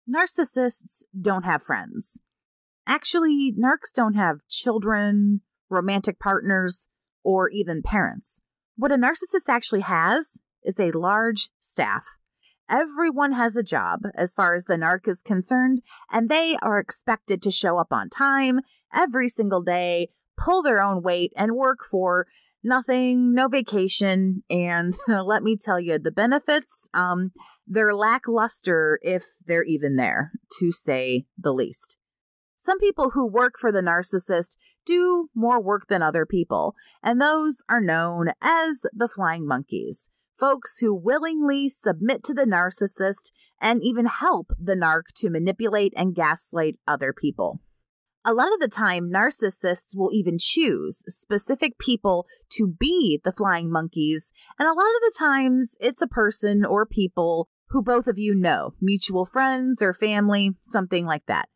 Narcissists don't have friends. Actually, narcs don't have children, romantic partners, or even parents. What a narcissist actually has is a large staff. Everyone has a job as far as the narc is concerned, and they are expected to show up on time every single day, pull their own weight, and work for nothing, no vacation. And let me tell you, the benefits, they're lackluster if they're even there, to say the least. Some people who work for the narcissist do more work than other people, and those are known as the flying monkeys. Folks who willingly submit to the narcissist and even help the narc to manipulate and gaslight other people. A lot of the time, narcissists will even choose specific people to be the flying monkeys, and a lot of the times it's a person or people who both of you know, mutual friends or family, something like that.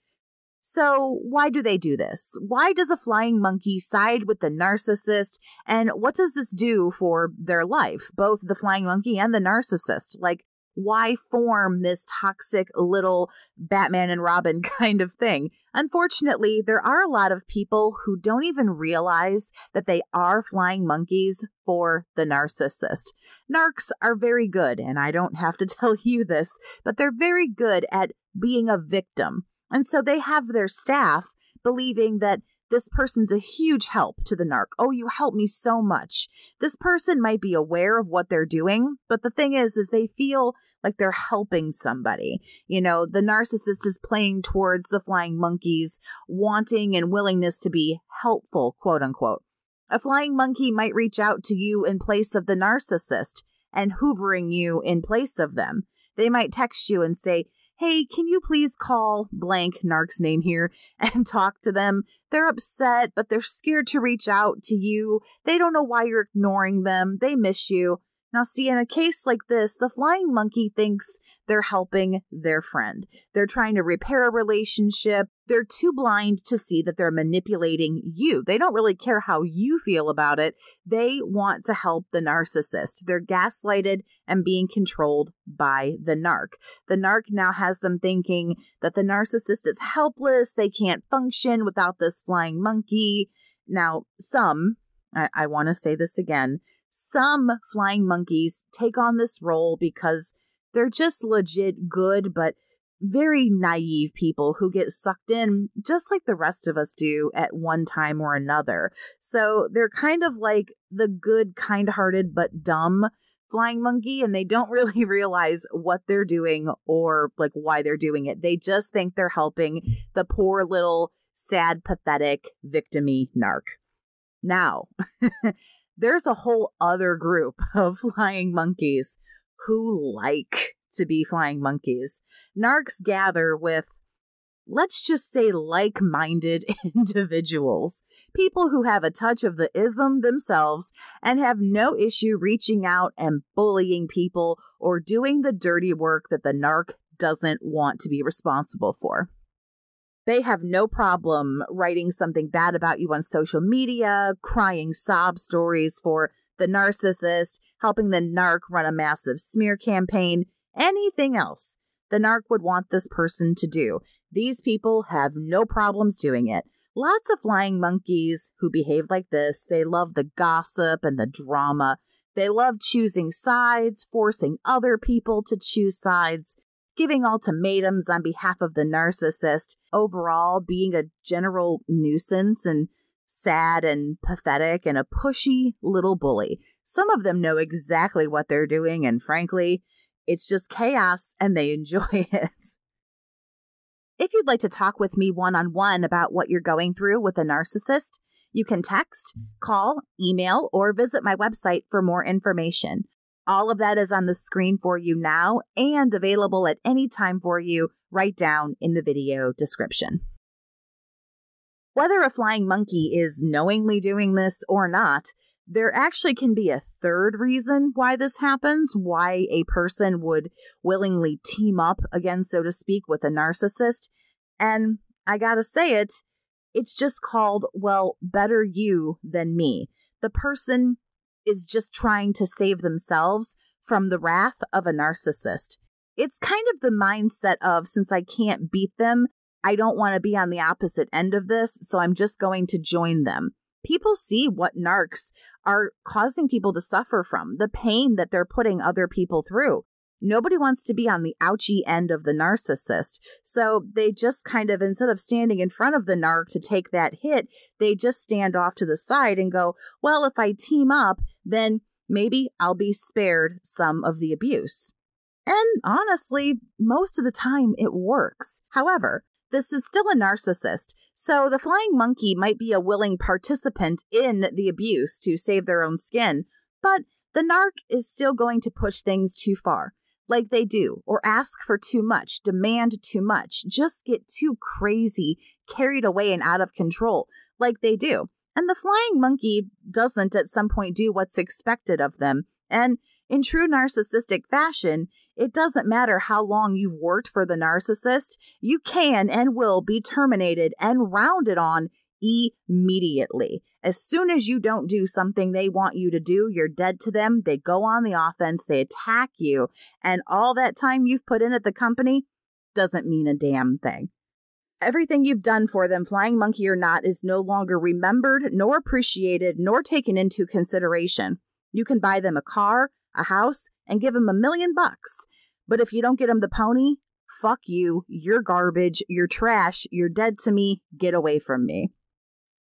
So why do they do this? Why does a flying monkey side with the narcissist? And what does this do for their life, both the flying monkey and the narcissist? Like, why form this toxic little Batman and Robin kind of thing? Unfortunately, there are a lot of people who don't even realize that they are flying monkeys for the narcissist. Narcs are very good, and I don't have to tell you this, but they're very good at being a victim. And so they have their staff believing that this person's a huge help to the narc. Oh, you help me so much. This person might be aware of what they're doing, but the thing is they feel like they're helping somebody. You know, the narcissist is playing towards the flying monkeys, wanting and willingness to be helpful, quote unquote. A flying monkey might reach out to you in place of the narcissist and hoovering you in place of them. They might text you and say, hey, can you please call blank narc's name here and talk to them? They're upset, but they're scared to reach out to you. They don't know why you're ignoring them. They miss you. Now, see, in a case like this, the flying monkey thinks they're helping their friend. They're trying to repair a relationship. They're too blind to see that they're manipulating you. They don't really care how you feel about it. They want to help the narcissist. They're gaslighted and being controlled by the narc. The narc now has them thinking that the narcissist is helpless. They can't function without this flying monkey. Now, I want to say this again, some flying monkeys take on this role because they're just legit good, but very naive people who get sucked in just like the rest of us do at one time or another. So they're kind of like the good, kind-hearted, but dumb flying monkey, and they don't really realize what they're doing or like why they're doing it. They just think they're helping the poor little sad, pathetic, victim-y narc. Now, there's a whole other group of flying monkeys who like to be flying monkeys. Narcs gather with, let's just say, like-minded individuals. People who have a touch of the ism themselves and have no issue reaching out and bullying people or doing the dirty work that the narc doesn't want to be responsible for. They have no problem writing something bad about you on social media, crying sob stories for the narcissist, helping the narc run a massive smear campaign, anything else the narc would want this person to do. These people have no problems doing it. Lots of flying monkeys who behave like this. They love the gossip and the drama. They love choosing sides, forcing other people to choose sides, giving ultimatums on behalf of the narcissist, overall being a general nuisance and sad and pathetic and a pushy little bully. Some of them know exactly what they're doing, and frankly, it's just chaos and they enjoy it. If you'd like to talk with me one-on-one about what you're going through with a narcissist, you can text, call, email, or visit my website for more information. All of that is on the screen for you now and available at any time for you right down in the video description. Whether a flying monkey is knowingly doing this or not, there actually can be a third reason why this happens, why a person would willingly team up again, so to speak, with a narcissist. And I gotta say it, it's just called, well, better you than me. The person is just trying to save themselves from the wrath of a narcissist. It's kind of the mindset of, since I can't beat them, I don't want to be on the opposite end of this, so I'm just going to join them. People see what narcs are causing people to suffer from, the pain that they're putting other people through. Nobody wants to be on the ouchy end of the narcissist. So they just kind of, instead of standing in front of the narc to take that hit, they just stand off to the side and go, well, if I team up, then maybe I'll be spared some of the abuse. And honestly, most of the time it works. However, this is still a narcissist, so the flying monkey might be a willing participant in the abuse to save their own skin, but the narc is still going to push things too far, like they do, or ask for too much, demand too much, just get too crazy, carried away and out of control, like they do. And the flying monkey doesn't at some point do what's expected of them. And in true narcissistic fashion, it doesn't matter how long you've worked for the narcissist, you can and will be terminated and rounded on immediately. As soon as you don't do something they want you to do, you're dead to them. They go on the offense, they attack you, and all that time you've put in at the company doesn't mean a damn thing. Everything you've done for them, flying monkey or not, is no longer remembered, nor appreciated, nor taken into consideration. You can buy them a car, a house, and give them $1 million. But if you don't get them the pony, fuck you, you're garbage, you're trash, you're dead to me, get away from me.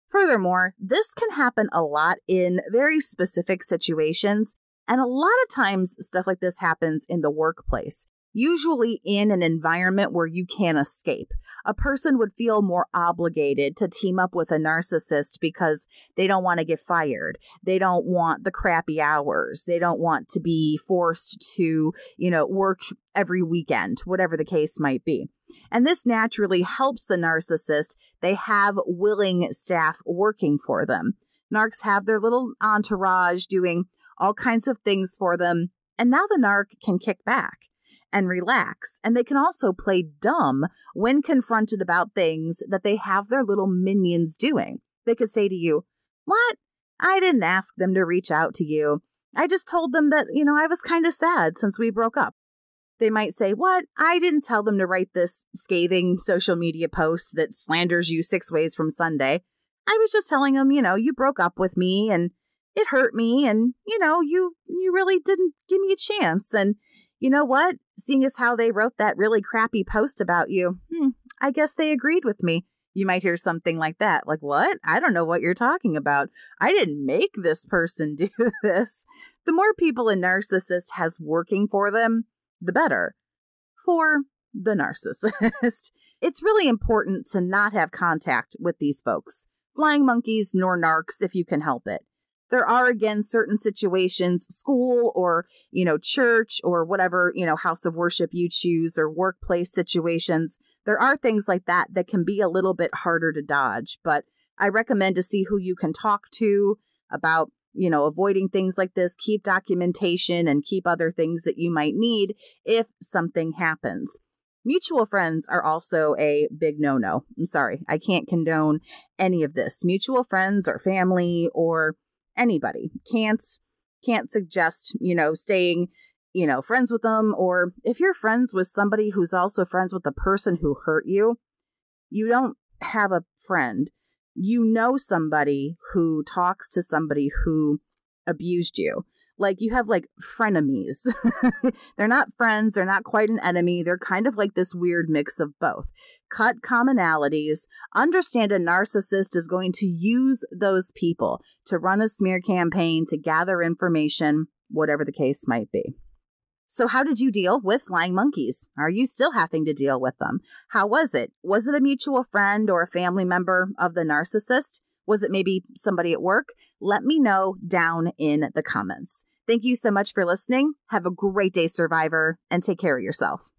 Furthermore, this can happen a lot in very specific situations, and a lot of times stuff like this happens in the workplace, usually in an environment where you can't escape. A person would feel more obligated to team up with a narcissist because they don't want to get fired. They don't want the crappy hours. They don't want to be forced to, work every weekend, whatever the case might be. And this naturally helps the narcissist. They have willing staff working for them. Narcs have their little entourage doing all kinds of things for them. And now the narc can kick back and relax. And they can also play dumb when confronted about things that they have their little minions doing. They could say to you, "What? I didn't ask them to reach out to you. I just told them that, I was kind of sad since we broke up." They might say, "What? I didn't tell them to write this scathing social media post that slanders you 6 ways from Sunday. I was just telling them, you broke up with me and it hurt me and, you really didn't give me a chance. And you know what? Seeing as how they wrote that really crappy post about you, I guess they agreed with me." You might hear something like that. Like, "What? I don't know what you're talking about. I didn't make this person do this." The more people a narcissist has working for them, the better for the narcissist. It's really important to not have contact with these folks, flying monkeys nor narcs, if you can help it. There are, again, certain situations, school or, church or whatever, house of worship you choose, or workplace situations. There are things like that that can be a little bit harder to dodge, but I recommend to see who you can talk to about, avoiding things like this. Keep documentation and keep other things that you might need if something happens. Mutual friends are also a big no-no. I'm sorry, I can't condone any of this. Mutual friends or family or anybody can't suggest, staying, friends with them. Or if you're friends with somebody who's also friends with the person who hurt you, you don't have a friend. You know somebody who talks to somebody who abused you. Like, you have frenemies. They're not friends. They're not quite an enemy. They're kind of like this weird mix of both. Cut commonalities. Understand a narcissist is going to use those people to run a smear campaign, to gather information, whatever the case might be. So how did you deal with flying monkeys? Are you still having to deal with them? How was it? Was it a mutual friend or a family member of the narcissist? Was it maybe somebody at work? Let me know down in the comments. Thank you so much for listening. Have a great day, survivor, and take care of yourself.